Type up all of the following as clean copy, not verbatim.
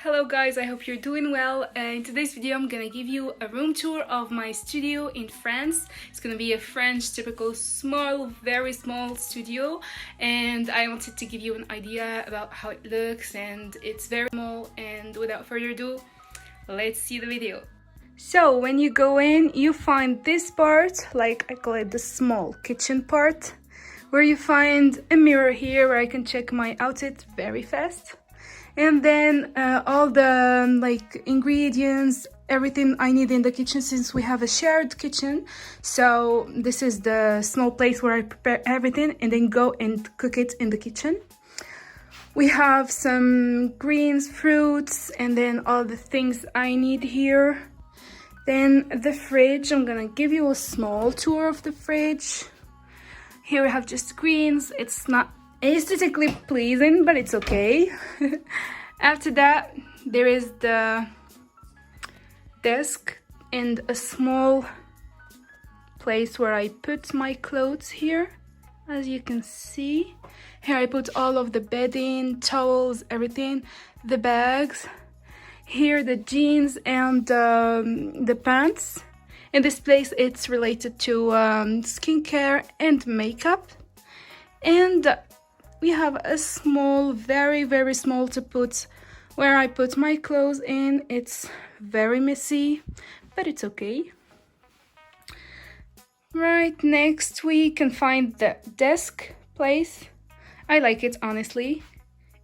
Hello guys, I hope you're doing well. In today's video I'm gonna give you a room tour of my studio in France. It's gonna be a French typical small, very small studio, and I wanted to give you an idea about how it looks, and it's very small. And without further ado, let's see the video. So when you go in, you find this part, like I call it the small kitchen part, where you find a mirror here where I can check my outfit very fast. And then all the ingredients, everything I need in the kitchen, since we have a shared kitchen. So this is the small place where I prepare everything and then go and cook it in the kitchen. We have some greens, fruits, and then all the things I need here. Then the fridge, I'm gonna give you a small tour of the fridge. Here we have just greens. It's not aesthetically pleasing, but it's okay. After that, there is the desk and a small place where I put my clothes here. As you can see, here I put all of the bedding, towels, everything, the bags. Here the jeans and the pants. In this place, it's related to skincare and makeup. And we have a small, very small to put where I put my clothes in. It's very messy, but it's okay. Right next we can find the desk place. I like it, honestly.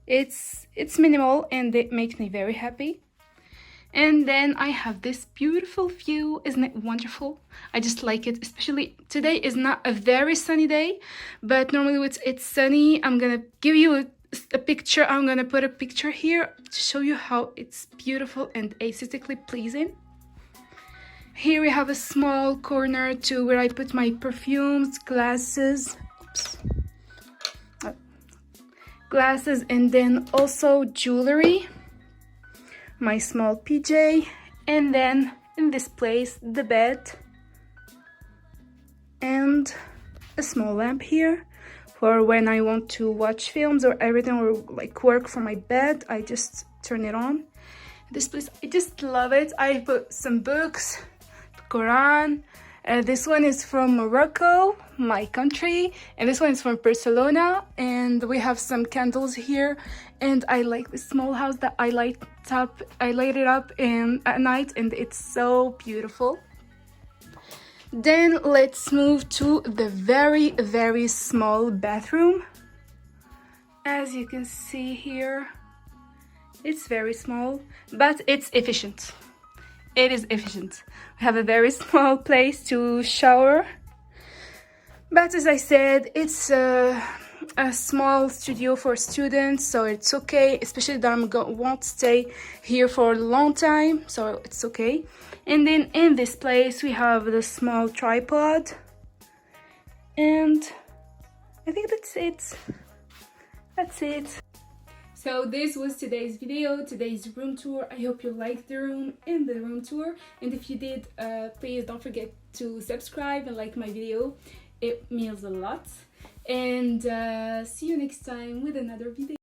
It's minimal and it makes me very happy. And then I have this beautiful view. Isn't it wonderful? I just like it, especially today is not a very sunny day, but normally when it's sunny, I'm gonna give you a picture. I'm gonna put a picture here to show you how it's beautiful and aesthetically pleasing. Here we have a small corner to where I put my perfumes, glasses, glasses, and then also jewelry. My small PJ, and then in this place the bed and a small lamp here for when I want to watch films or everything, or like work from my bed. I just turn it on. This place, I just love it. I put some books, Quran. This one is from Morocco, my country, and this one is from Barcelona. And we have some candles here, and I like this small house that I light it up at night, and it's so beautiful. Then let's move to the very small bathroom. As you can see here, it's very small, but it's efficient. It is efficient. We have a very small place to shower, but as I said, it's a small studio for students, so it's okay, especially that won't stay here for a long time, so it's okay. And then in this place we have the small tripod, and I think that's it. So this was today's video, today's room tour. I hope you liked the room and the room tour, and if you did, please don't forget to subscribe and like my video. It means a lot. And see you next time with another video.